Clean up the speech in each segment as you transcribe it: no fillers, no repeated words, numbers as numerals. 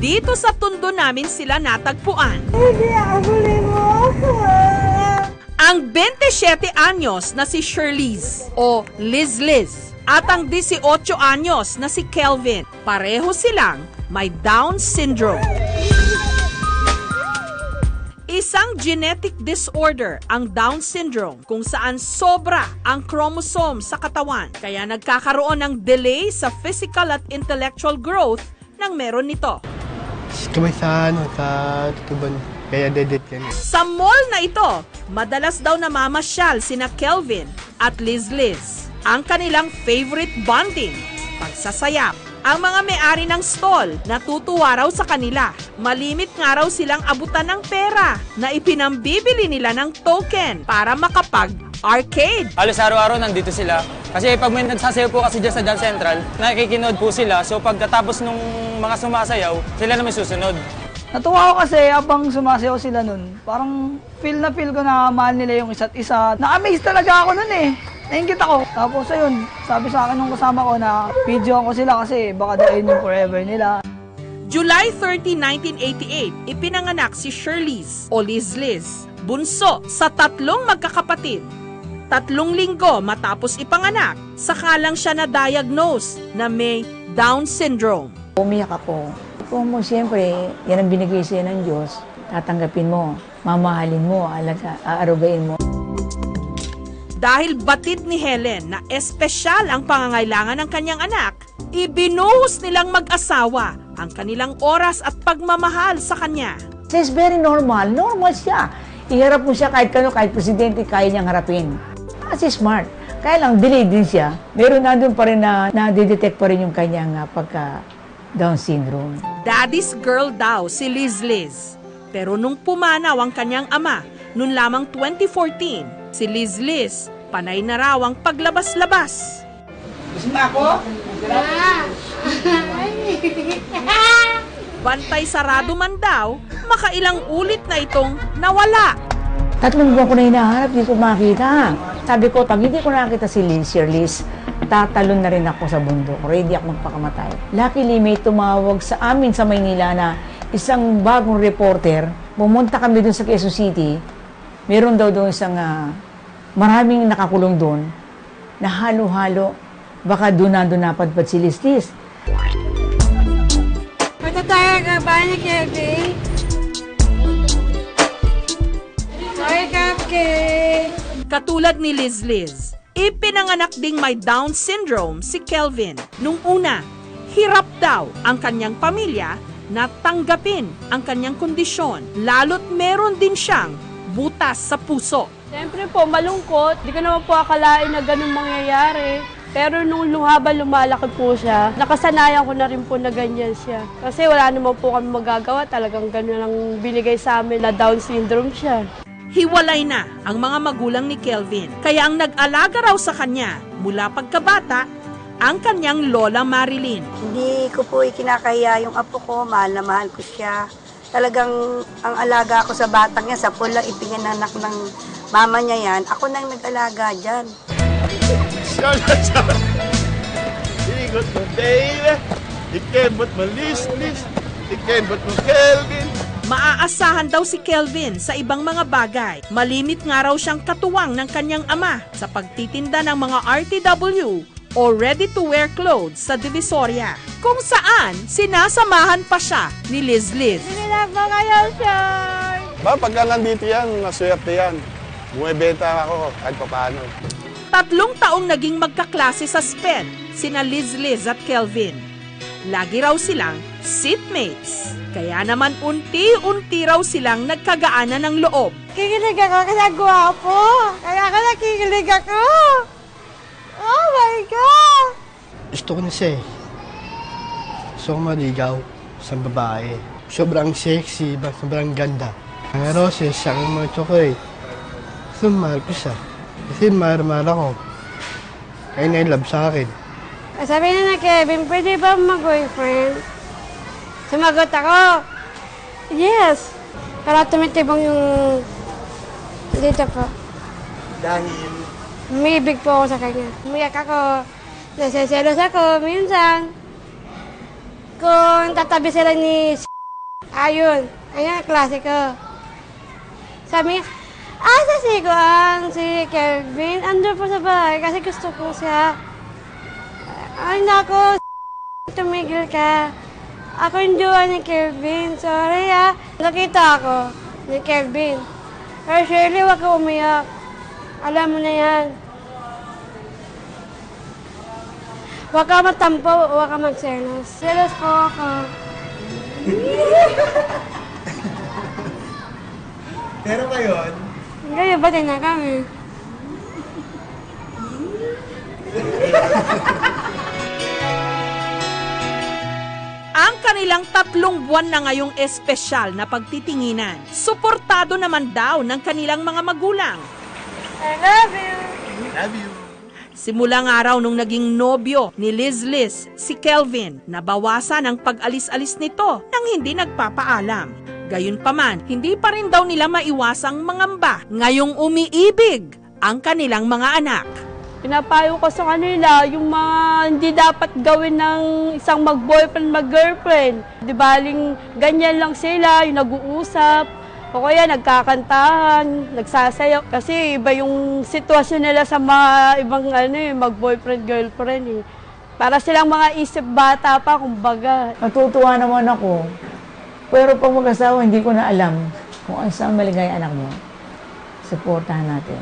Dito sa Tondo namin sila natagpuan. Hindi ako mo. Ang 27 anyos na si Shirley's o Liz at ang 18 anyos na si Kelvin. Pareho silang may Down syndrome. Isang genetic disorder ang Down syndrome kung saan sobra ang chromosome sa katawan kaya nagkakaroon ng delay sa physical at intellectual growth ng meron nito. Kamay sa tutuban, kaya dedet yan. Sa mall na ito, madalas daw namamasyal sina Kelvin at Liz. Ang kanilang favorite bonding, pagsasayap. Ang mga may-ari ng stall natutuwa raw sa kanila. Malimit nga raw silang abutan ng pera na ipinambibili nila ng token para makapag-arcade. Halos araw-araw nandito sila. Kasi pag may nagsasayaw po kasi dyan sa Dance Central, nakikinood po sila. So pagkatapos nung mga sumasayaw, sila na may susunod. Natuwa ako kasi habang sumasayaw sila nun, parang feel ko na mahal nila yung isa't isa. Na-amaze talaga ako nun eh. Naingit ako. Tapos ayun, sabi sa akin nung kasama ko na videoan ko sila kasi baka dahil yung forever nila. July 30, 1988, ipinanganak si Shirley's o Liz. Bunso sa 3 magkakapatid. 3 linggo matapos ipanganak, saka lang siya na-diagnose na may Down syndrome. Umiyak ako. Kung mo siyempre, yan ang binigay sa'yo ng Diyos, tatanggapin mo, mamahalin mo, aarugain mo. Dahil batid ni Helen na espesyal ang pangangailangan ng kanyang anak, ibinuhos nilang mag-asawa ang kanilang oras at pagmamahal sa kanya. It's very normal. Normal siya. Iharap mo siya kahit presidente, kaya niyang harapin. Kasi smart. Kaya lang, delayed din siya. Meron na doon pa rin na nadidetect pa rin yung kanyang Down syndrome. Daddy's girl daw si Liz. Pero nung pumanaw ang kanyang ama, noon lamang 2014, si Liz, panay na raw ang paglabas-labas. Gusto mo ako? Bantay sarado man daw, makailang ulit na itong nawala. 3 buwan ko na hinahanap, hindi ko makita. Sabi ko, pag hindi ko nakita si Liz, tatalon na rin ako sa bundok. Ready ako magpakamatay. Luckily, may tumawag sa amin sa Maynila na isang bagong reporter. Pumunta kami dun sa Quezon City. Meron daw doon isang maraming nakakulong doon na halo-halo. Baka doon napadpad si Liz. Matataya ka ba niya, Kevin? Sorry, Cupcake! Katulad ni Liz, ipinanganak ding may Down syndrome si Kelvin. Nung una, hirap daw ang kanyang pamilya na tanggapin ang kanyang kondisyon, lalo't meron din siyang butas sa puso. Siyempre po, malungkot. Di ko naman po akalain na ganun mangyayari. Pero nung lumalaki po siya, nakasanayan ko na rin po na ganyan siya. Kasi wala naman po kami magagawa. Talagang ganun ang binigay sa amin na Down syndrome siya. Hiwalay na ang mga magulang ni Kelvin. Kaya ang nag-alaga raw sa kanya mula pagkabata, ang kanyang lola Marilyn. Hindi ko po ikinakaya yung apo ko, mahal na mahal ko siya. Talagang ang alaga ko sa batang yan, sa pula ipinananak ng mama niya yan, ako nang nag-alaga dyan. Igot mo, baby. Ikembot mo, Liz. Ikembot mo, Kelvin. Maaasahan daw si Kelvin sa ibang mga bagay. Malimit nga raw siyang katuwang ng kanyang ama sa pagtitinda ng mga RTW o ready-to-wear clothes sa Divisoria, kung saan sinasamahan pa siya ni Liz. Hindi po kayo, sir! Pagka nandito yan, maswerte yan. Bumibenta ako kahit paano. 3 taong naging magkaklase sa SPED, sina Liz at Kelvin. Lagi raw silang seatmates. Kaya naman unti-unti raw silang nagkagaanan ng loob. Kikilig ako kasi gwapo. Kaya ako nakikilig ako. Oh my God! Gusto ko na siya eh. Gusto ko maligaw sa babae. Sobrang sexy, sobrang ganda. Ang roses, siya ang mga chocolate. So, mahal ko siya. Kasi mahal ako. Kaya na-love sa akin. Sabi na Kevin, pwede ba mag-boyfriend? Sumagot ako, yes. Para tumitibong yung dito po. Dahil? Umibig po ako sa kanya. Umiyak ako. Naseselos ako minsan. Kung tatabi sila ni Ayun, ayun ang klase ko. Sabi niya, asa si Kelvin? Andun po sa bahay kasi gusto ko siya. Ay nako, tumigil ka. Ako yung jowa ni Kelvin. Sorry Nakita ako ni Kelvin. Pero Shirley, huwag ka umiyak. Alam mo na yan. Huwag ka matampo, huwag ka magselos. Selos po ako. Pero ngayon, Ngayon, batay na kami. Ang kanilang 3 buwan na ngayong espesyal na pagtitinginan, suportado naman daw ng kanilang mga magulang. I love you. love you. Simulang araw nung naging nobyo ni Liz si Kelvin, nabawasan ang pag-alis-alis nito nang hindi nagpapaalam. Gayunpaman, hindi pa rin daw nila maiwasang mangamba ngayong umiibig ang kanilang mga anak. Pinapayo ko sa kanila yung mga hindi dapat gawin ng isang mag-boyfriend, mag-girlfriend. Di baling ganyan lang sila, yung nag-uusap, o kaya nagkakantahan, nagsasayaw. Kasi iba yung sitwasyon nila sa mga ibang mag-boyfriend, girlfriend. Para silang mga isip bata pa, kumbaga. Natutuwa naman ako. Pero pag mag-asawa, hindi ko na alam kung ano saan maligay anak mo. Supportahan natin.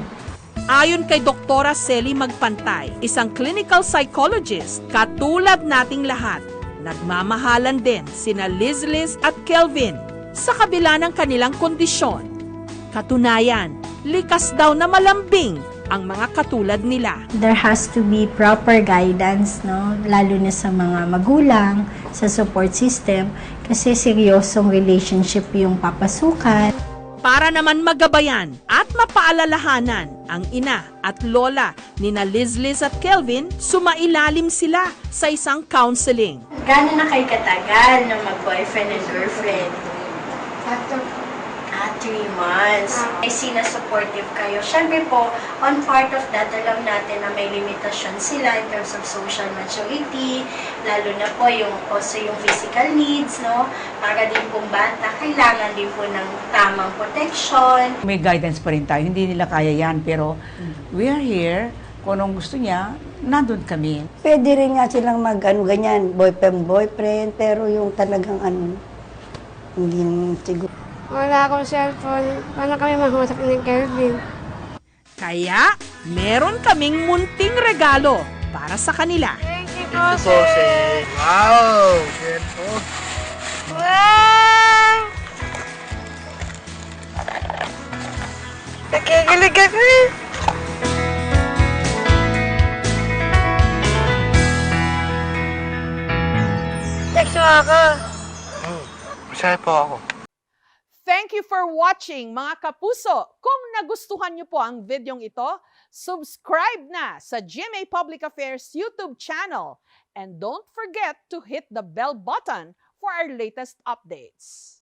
Ayon kay Doktora Sally Magpantay, isang clinical psychologist, katulad nating lahat, nagmamahalan din sina Liz at Kelvin sa kabila ng kanilang kondisyon. Katunayan, likas daw na malambing ang mga katulad nila. There has to be proper guidance, no? Lalo na sa mga magulang, sa support system, kasi seryosong relationship yung papasukan. Para naman magabayan at mapaalalahanan ang ina at lola ni na Liz at Kelvin, sumailalim sila sa isang counseling. Gano'n na kayo katagal na mag-boyfriend and girlfriend? 3 months. Ay sinasupportive kayo. Siyempre po, on part of that, alam natin na may limitasyon sila in terms of social maturity, lalo na po yung physical needs, no? Para din pong bata, kailangan din po ng tamang protection. May guidance pa rin tayo. Hindi nila kaya yan, pero we are here. Kung anong gusto niya, nandun kami. Pwede rin nga silang ganyan, boyfriend, pero yung talagang hindi siguro. Wala akong cellphone. Paano kami mag-usap ni Kelvin? Kaya, meron kaming munting regalo para sa kanila. Thank you po, Ito po si... Wow! Ito. Wow! Nakikilig ako eh. Text mo ako. Masaya po ako. Thank you for watching, mga kapuso. Kung nagustuhan niyo po ang videong ito, subscribe na sa GMA Public Affairs YouTube channel. And don't forget to hit the bell button for our latest updates.